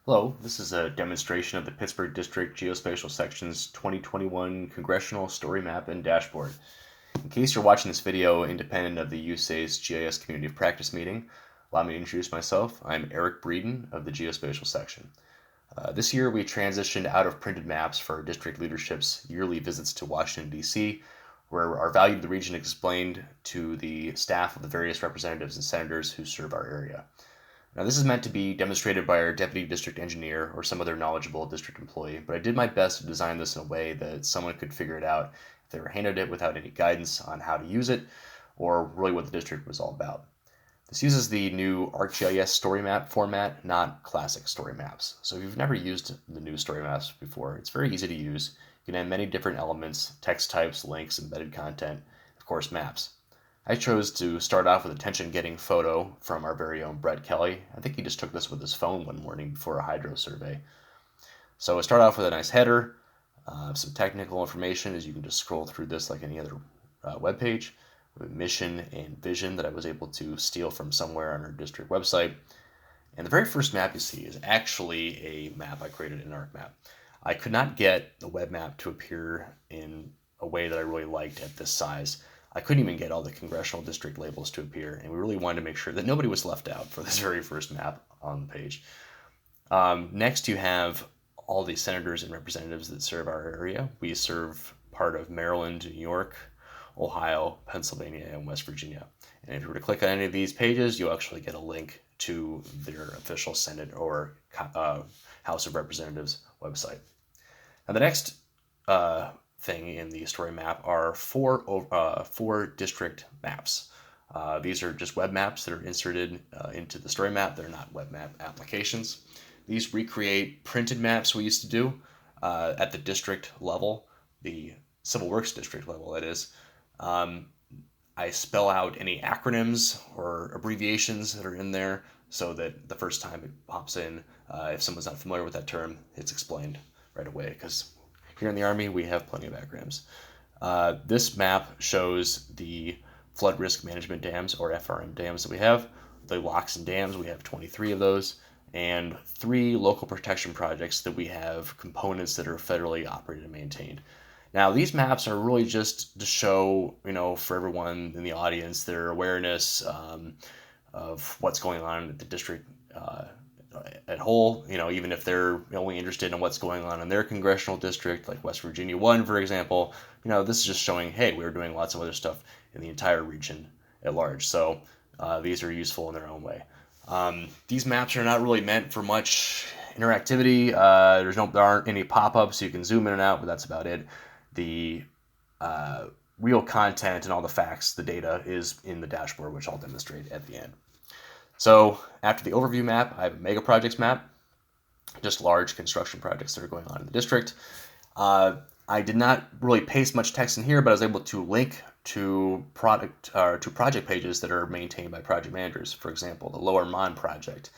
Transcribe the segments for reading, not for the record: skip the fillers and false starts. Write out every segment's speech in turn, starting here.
Hello, this is a demonstration of the Pittsburgh District Geospatial Section's 2021 Congressional Story Map and Dashboard. In case you're watching this video independent of the USACE GIS Community of Practice meeting, allow me to introduce myself. I'm Eric Breeden of the Geospatial Section. This year we transitioned out of printed maps for district leadership's yearly visits to Washington, D.C., where our value of the region is explained to the staff of the various representatives and senators who serve our area. Now, this is meant to be demonstrated by our deputy district engineer or some other knowledgeable district employee, but I did my best to design this in a way that someone could figure it out if they were handed it without any guidance on how to use it or really what the district was all about. This uses the new ArcGIS story map format, not classic story maps. So if you've never used the new story maps before, it's very easy to use. You can add many different elements, text types, links, embedded content, of course, maps. I chose to start off with a attention-getting photo from our very own Brett Kelly. I think he just took this with his phone one morning before a hydro survey. So I start off with a nice header, some technical information, as you can just scroll through this like any other web page, with mission and vision that I was able to steal from somewhere on our district website. And the very first map you see is actually a map I created in ArcMap. I could not get the web map to appear in a way that I really liked at this size. I couldn't even get all the congressional district labels to appear, and we really wanted to make sure that nobody was left out for this very first map on the page. Next, you have all the senators and representatives that serve our area. We serve part of Maryland, New York, Ohio, Pennsylvania, and West Virginia. And if you were to click on any of these pages, you'll actually get a link to their official Senate or House of Representatives website. Now, the next thing in the story map are four district maps. These are just web maps that are inserted into the story map. They're not web map applications. These recreate printed maps we used to do at the district level, the Civil Works district level, that is. I spell out any acronyms or abbreviations that are in there so that the first time it pops in, if someone's not familiar with that term, it's explained right away, because here in the Army, we have plenty of acronyms. This map shows the flood risk management dams, or FRM dams, that we have. The locks and dams, we have 23 of those, and 3 local protection projects that we have components that are federally operated and maintained. Now, these maps are really just to show, for everyone in the audience, their awareness of what's going on at the district at whole, even if they're only interested in what's going on in their congressional district, like West Virginia 1, for example, this is just showing, hey, we're doing lots of other stuff in the entire region at large. So these are useful in their own way. These maps are not really meant for much interactivity. There aren't any pop-ups, so you can zoom in and out, but that's about it. The real content and all the facts, the data, is in the dashboard, which I'll demonstrate at the end. So after the overview map, I have a mega projects map, just large construction projects that are going on in the district. I did not really paste much text in here, but I was able to link to project pages that are maintained by project managers. For example, the Lower Mon project,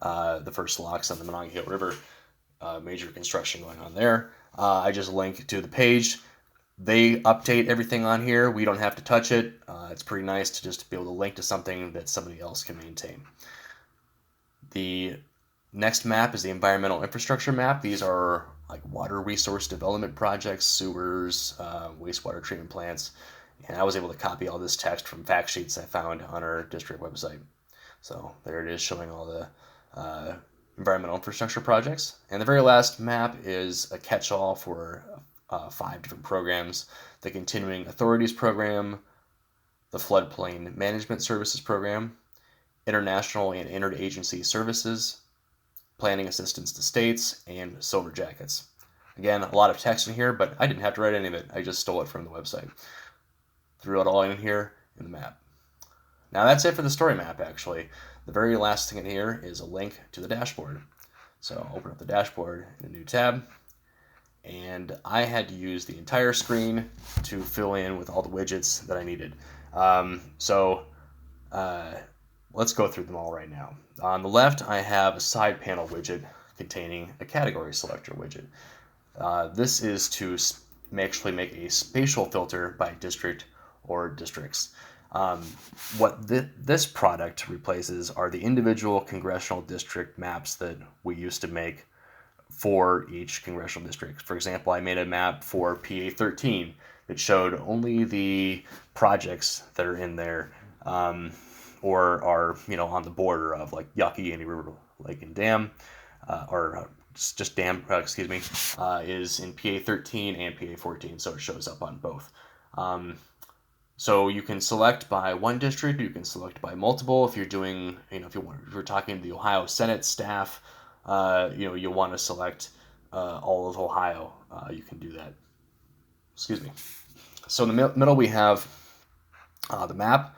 the first locks on the Monongahela River, major construction going on there. I just link to the page. They update everything on here. We don't have to touch it. It's pretty nice to just be able to link to something that somebody else can maintain. The next map is the environmental infrastructure map. These are like water resource development projects, sewers, wastewater treatment plants. And I was able to copy all this text from fact sheets I found on our district website. So there it is, showing all the environmental infrastructure projects. And the very last map is a catch-all for 5 different programs: the Continuing Authorities Program, the Floodplain Management Services Program, International and Interagency Services, Planning Assistance to States, and Silver Jackets. Again, a lot of text in here, but I didn't have to write any of it. I just stole it from the website. Threw it all in here in the map. Now that's it for the story map, actually. The very last thing in here is a link to the dashboard. So I'll open up the dashboard in a new tab. And I had to use the entire screen to fill in with all the widgets that I needed. Let's go through them all right now. On the left, I have a side panel widget containing a category selector widget. This is to actually make a spatial filter by district or districts. What this product replaces are the individual congressional district maps that we used to make for each congressional district. For example, I made a map for PA 13 that showed only the projects that are in there, or are on the border of, like, Yaqui River Lake and Dam, or just Dam, excuse me, is in PA 13 and PA 14, so it shows up on both. So you can select by one district, you can select by multiple. If you're doing, if you're talking to the Ohio Senate staff, you'll want to select all of Ohio. You can do that. Excuse me. So in the middle we have the map,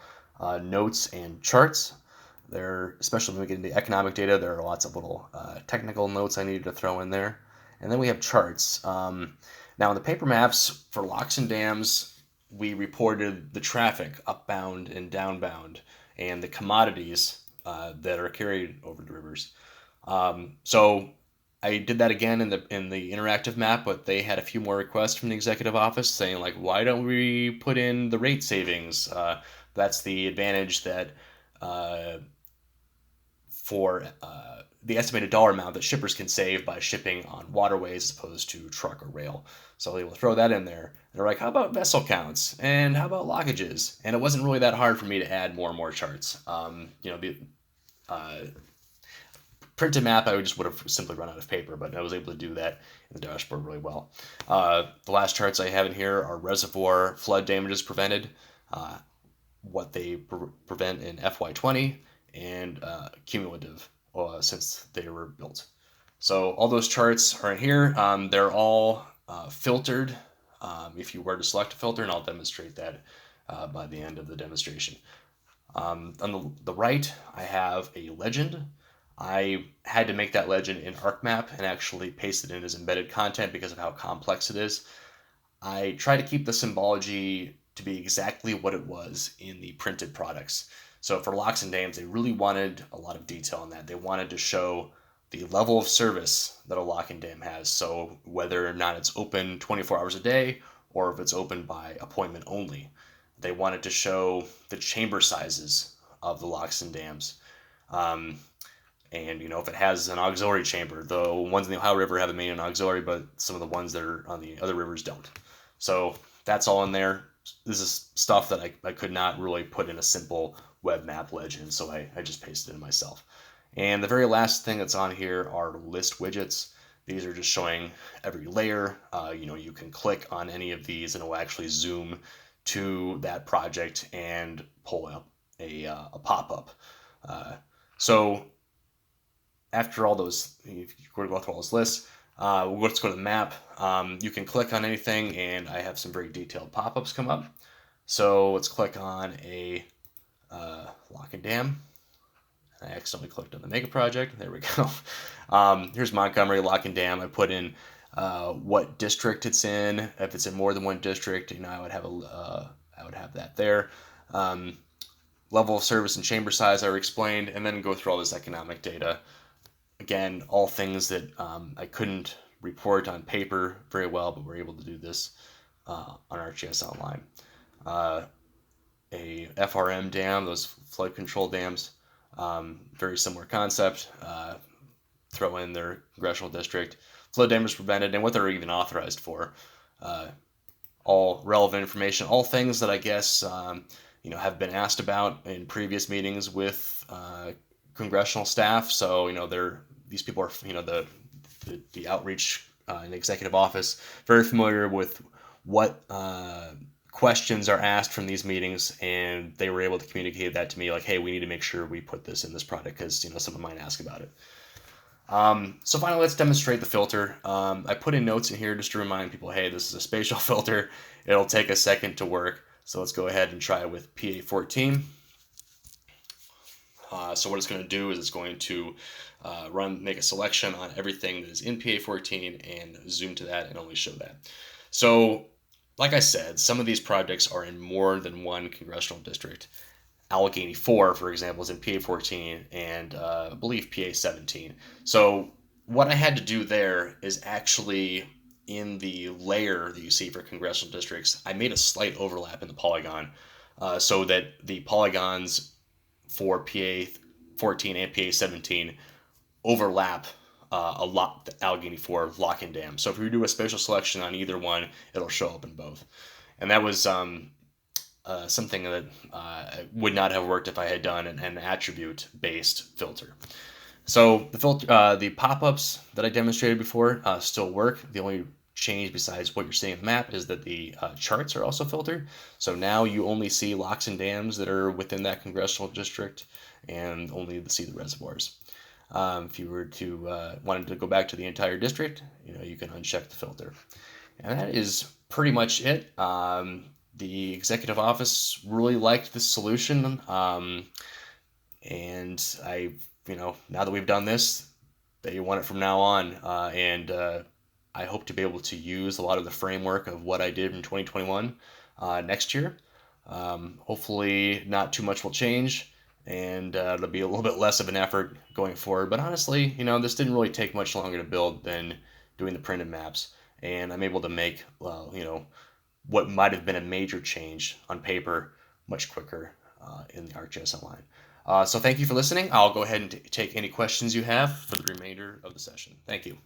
notes, and charts. There, especially when we get into economic data, there are lots of little technical notes I needed to throw in there. And then we have charts. Now in the paper maps for locks and dams, we reported the traffic upbound and downbound and the commodities that are carried over the rivers. So I did that again in the interactive map, but they had a few more requests from the executive office saying, like, why don't we put in the rate savings? That's the advantage that for the estimated dollar amount that shippers can save by shipping on waterways as opposed to truck or rail. So they will throw that in there. They're like, how about vessel counts? And how about lockages? And it wasn't really that hard for me to add more and more charts. The printed map, I would have simply run out of paper, but I was able to do that in the dashboard really well. The last charts I have in here are reservoir flood damages prevented, what they prevent in FY20, and cumulative since they were built. So all those charts are in here. They're all filtered if you were to select a filter, and I'll demonstrate that by the end of the demonstration. On the right, I have a legend. I had to make that legend in ArcMap and actually paste it in as embedded content because of how complex it is. I try to keep the symbology to be exactly what it was in the printed products. So for locks and dams, they really wanted a lot of detail on that. They wanted to show the level of service that a lock and dam has. So whether or not it's open 24 hours a day or if it's open by appointment only. They wanted to show the chamber sizes of the locks and dams. And if it has an auxiliary chamber, the ones in the Ohio River have a main and auxiliary, but some of the ones that are on the other rivers don't. So that's all in there. This is stuff that I could not really put in a simple web map legend, so I just pasted it in myself. And the very last thing that's on here are list widgets. These are just showing every layer. You can click on any of these and it will actually zoom to that project and pull up a pop-up. So after all those, if you were to go through all those lists, let's go to the map. You can click on anything, and I have some very detailed pop-ups come up. So let's click on a lock and dam. I accidentally clicked on the mega project. There we go. Here's Montgomery lock and dam. I put in what district it's in. If it's in more than one district, I would have that there. Level of service and chamber size I explained, and then go through all this economic data. Again, all things that I couldn't report on paper very well, but we're able to do this on ArcGIS Online. A FRM dam, those flood control dams, very similar concept. Throw in their congressional district, flood damage prevented, and what they're even authorized for. All relevant information, all things that I guess have been asked about in previous meetings with congressional staff. So these people are the outreach in the executive office very familiar with what questions are asked from these meetings, and they were able to communicate that to me, like, hey, we need to make sure we put this in this product because someone might ask about it. So finally, let's demonstrate the filter. I put in notes in here just to remind people, hey, this is a spatial filter. It'll take a second to work. So let's go ahead and try it with PA 14. So what it's going to do is it's going to make a selection on everything that is in PA 14 and zoom to that and only show that. So like I said, some of these projects are in more than one congressional district. Allegheny 4, for example, is in PA 14 and I believe PA 17. So what I had to do there is actually in the layer that you see for congressional districts, I made a slight overlap in the polygon. so that the polygons for PA 14 and PA 17 overlap a lot the Allegheny 4 lock-in dam. So if we do a spatial selection on either one, it'll show up in both. And that was something that would not have worked if I had done an attribute-based filter. So the pop-ups that I demonstrated before still work. The only change besides what you're seeing in the map is that the charts are also filtered. So now you only see locks and dams that are within that congressional district, and only see the reservoirs. If you were to wanted to go back to the entire district, you can uncheck the filter, and that is pretty much it. The executive office really liked this solution, and now that we've done this, they want it from now on, and I hope to be able to use a lot of the framework of what I did in 2021 next year. Hopefully not too much will change, and it'll be a little bit less of an effort going forward. But honestly, this didn't really take much longer to build than doing the printed maps, and I'm able to make, what might have been a major change on paper much quicker in the ArcGIS Online. So thank you for listening. I'll go ahead and take any questions you have for the remainder of the session. Thank you.